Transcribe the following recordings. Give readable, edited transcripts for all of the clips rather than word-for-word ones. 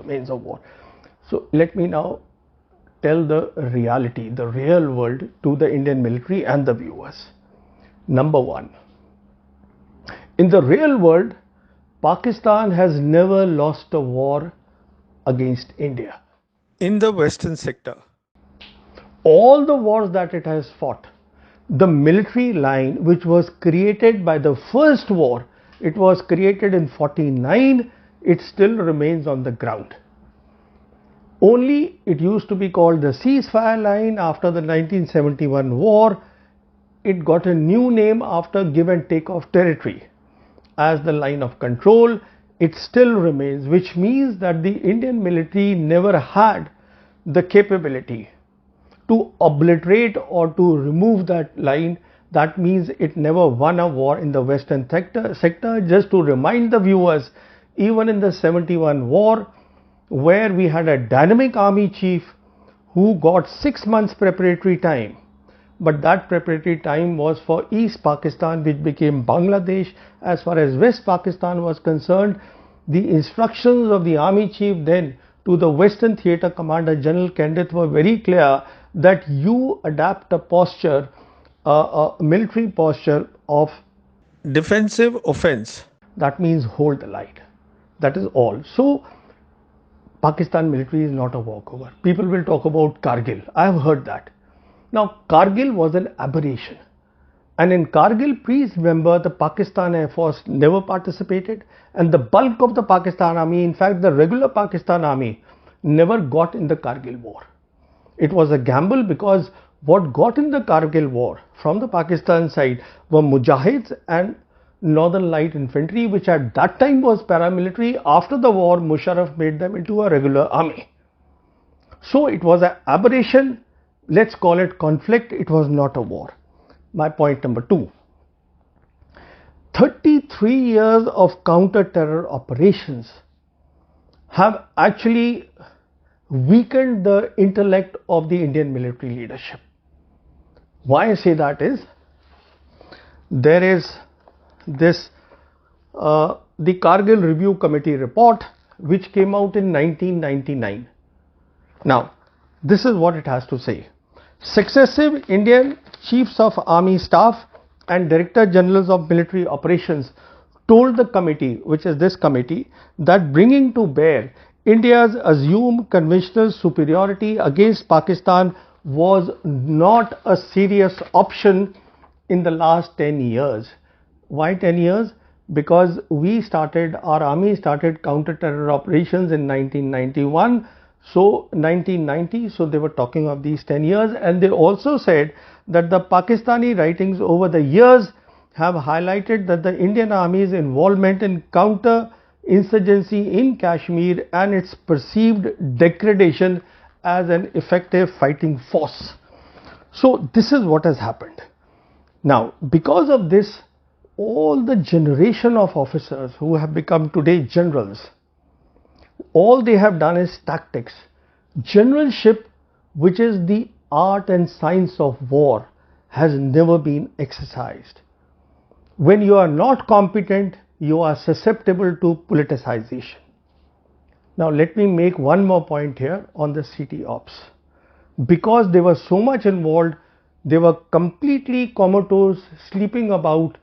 remains a war. So let me now tell the reality, the real world to the Indian military and the viewers. Number one, in the real world, Pakistan has never lost a war against India. In the Western sector, all the wars that it has fought, the military line which was created by the first war, it was created in 49, it still remains on the ground. Only it used to be called the ceasefire line after the 1971 war. It got a new name after give and take of territory as the line of control. It still remains, which means that the Indian military never had the capability to obliterate or to remove that line. That means it never won a war in the Western sector. Just to remind the viewers, even in the 71 war, where we had a dynamic army chief who got 6 months preparatory time, but that preparatory time was for East Pakistan, which became Bangladesh. As far as West Pakistan was concerned, the instructions of the army chief then to the Western Theatre Commander General Kendrick were very clear that you adapt a posture, a military posture of defensive offense. That means hold the line. That is all. So Pakistan military is not a walkover. People will talk about Kargil. I have heard that. Now Kargil was an aberration, and in Kargil, please remember, the Pakistan Air Force never participated, and the bulk of the Pakistan Army, in fact the regular Pakistan Army, never got in the Kargil war. It was a gamble, because what got in the Kargil war from the Pakistan side were Mujahids and Northern Light Infantry, which at that time was paramilitary. After the war, Musharraf made them into a regular army. So it was an aberration. Let's call it conflict. It was not a war. My point number two. 33 years of counter-terror operations have actually weakened the intellect of the Indian military leadership. Why I say that is, there is this the Kargil Review Committee report which came out in 1999. Now this is what it has to say. Successive Indian Chiefs of Army Staff and Director Generals of Military Operations told the committee, which is this committee, that bringing to bear India's assumed conventional superiority against Pakistan was not a serious option in the last 10 years. Why 10 years? Because our army started counter-terror operations in 1991. So 1990, so they were talking of these 10 years, and they also said that the Pakistani writings over the years have highlighted that the Indian Army's involvement in counter-insurgency in Kashmir and its perceived degradation as an effective fighting force. So this is what has happened. Now, because of this, all the generation of officers who have become today generals, all they have done is tactics. Generalship, which is the art and science of war, has never been exercised. When you are not competent, you are susceptible to politicization. Now let me make one more point here on the CT ops. Because they were so much involved, they were completely comatose, sleeping about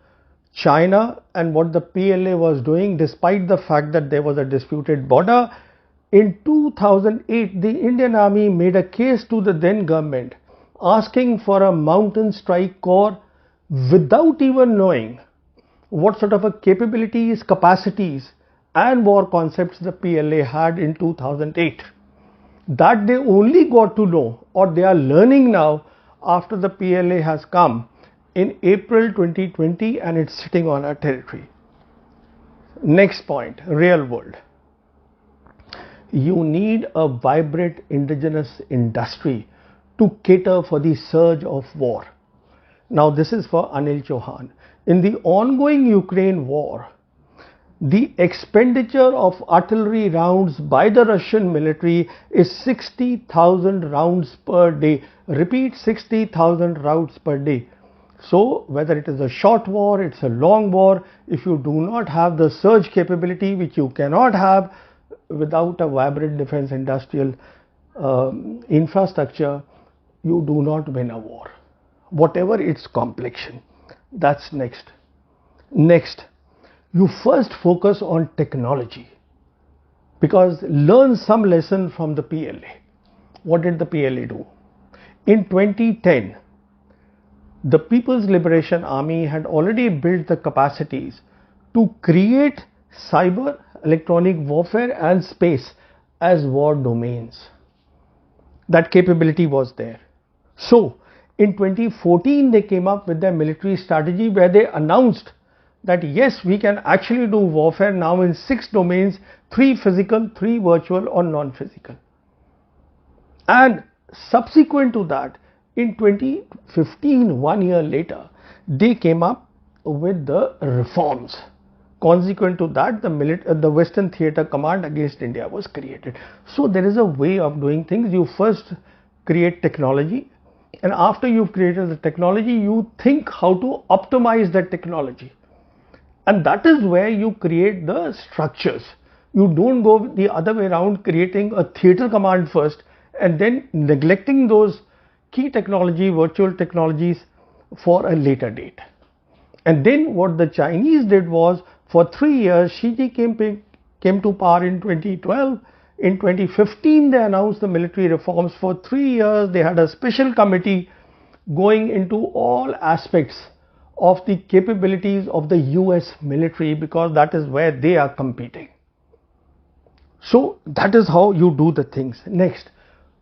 China and what the PLA was doing, despite the fact that there was a disputed border. In 2008, the Indian Army made a case to the then government asking for a mountain strike corps without even knowing what sort of a capabilities, capacities and war concepts the PLA had in 2008. That they only got to know, or they are learning now, after the PLA has come in April 2020 and it's sitting on our territory. Next point, real world. You need a vibrant indigenous industry to cater for the surge of war. Now this is for Anil Chauhan. In the ongoing Ukraine war, the expenditure of artillery rounds by the Russian military is 60,000 rounds per day. Repeat, 60,000 rounds per day. So whether it is a short war, it's a long war, if you do not have the surge capability, which you cannot have, without a vibrant defense industrial infrastructure, you do not win a war, whatever its complexion. That's next. Next, you first focus on technology, because learn some lesson from the PLA. What did the PLA do? In 2010, the People's Liberation Army had already built the capacities to create cyber, electronic warfare and space as war domains. That capability was there. So in 2014 they came up with their military strategy, where they announced that yes, we can actually do warfare now in 6 domains, 3 physical, 3 virtual or non-physical. And subsequent to that, in 2015, 1 year later, they came up with the reforms. Consequent to that, the Western Theatre Command against India was created. So there is a way of doing things. You first create technology, and after you've created the technology, you think how to optimize that technology. And that is where you create the structures. You don't go the other way around, creating a theatre command first and then neglecting those key technology, virtual technologies for a later date. And then what the Chinese did was, for 3 years, Xi Jinping came to power in 2012. In 2015, they announced the military reforms. For 3 years, they had a special committee going into all aspects of the capabilities of the US military, because that is where they are competing. So that is how you do the things. Next,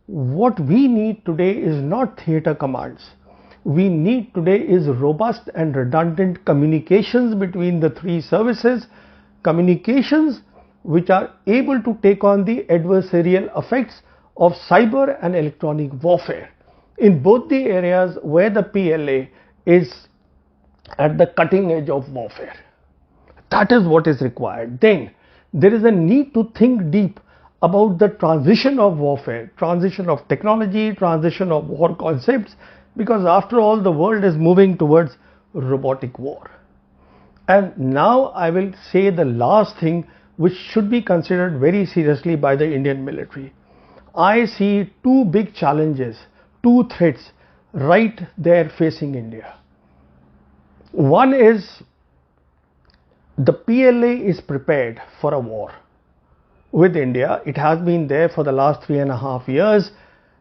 what we need today is not theatre commands. We need today is robust and redundant communications between the 3 services, communications which are able to take on the adversarial effects of cyber and electronic warfare in both the areas where the PLA is at the cutting edge of warfare. That is what is required. Then there is a need to think deep about the transition of warfare, transition of technology, transition of war concepts, because after all the world is moving towards robotic war. And now I will say the last thing which should be considered very seriously by the Indian military. I see 2 big challenges, 2 threats right there facing India. One is the PLA is prepared for a war with India. It has been there for the last 3.5 years.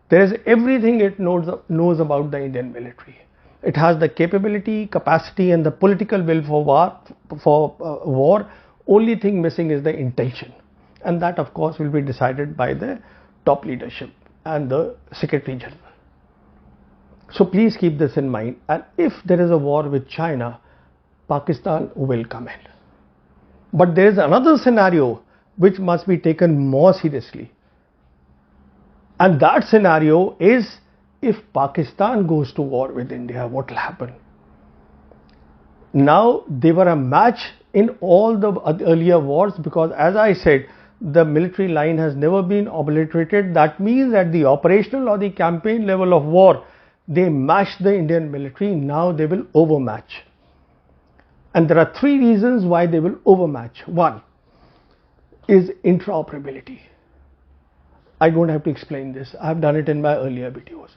There is everything it knows about the Indian military. It has the capability, capacity and the political will for war. Only thing missing is the intention, and that of course will be decided by the top leadership and the Secretary General. So please keep this in mind, and if there is a war with China, Pakistan will come in. But there is another scenario which must be taken more seriously, and that scenario is, if Pakistan goes to war with India, what will happen? Now they were a match in all the earlier wars, because as I said, the military line has never been obliterated. That means at the operational or the campaign level of war, they matched the Indian military. Now they will overmatch. And there are 3 reasons why they will overmatch. One is interoperability. I don't have to explain this. I have done it in my earlier videos.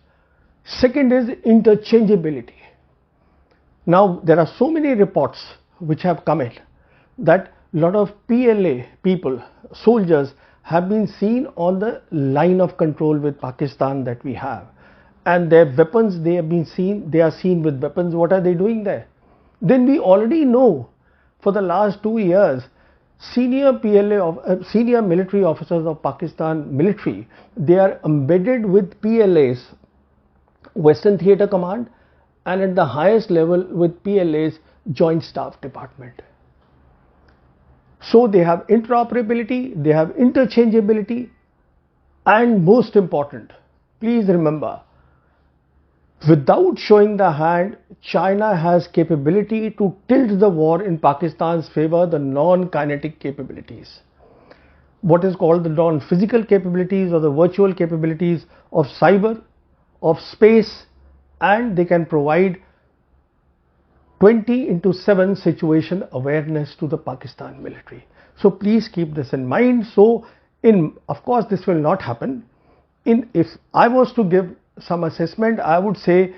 Second is interchangeability. Now there are so many reports which have come in that a lot of PLA people, soldiers, have been seen on the line of control with Pakistan that we have, and their weapons, they are seen with weapons. What are they doing there? Then we already know for the last 2 years, senior military officers of Pakistan military, they are embedded with PLA's Western Theatre Command, and at the highest level with PLA's Joint Staff Department. So they have interoperability, they have interchangeability, and most important, please remember, without showing the hand, China has capability to tilt the war in Pakistan's favor, the non-kinetic capabilities. What is called the non-physical capabilities or the virtual capabilities of cyber, of space, and they can provide 20/7 situation awareness to the Pakistan military. So please keep this in mind. So Of course, this will not happen. If I was to give some assessment, I would say,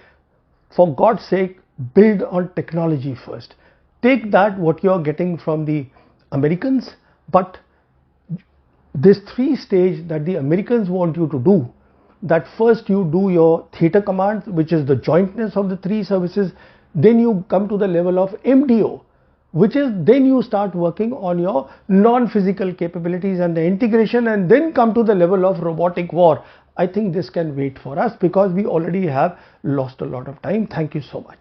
for God's sake, build on technology first. Take that what you are getting from the Americans, but this 3-stage that the Americans want you to do, that first you do your theta commands, which is the jointness of the 3 services, then you come to the level of MDO, which is then you start working on your non-physical capabilities and the integration, and then come to the level of robotic war. I think this can wait for us because we already have lost a lot of time. Thank you so much.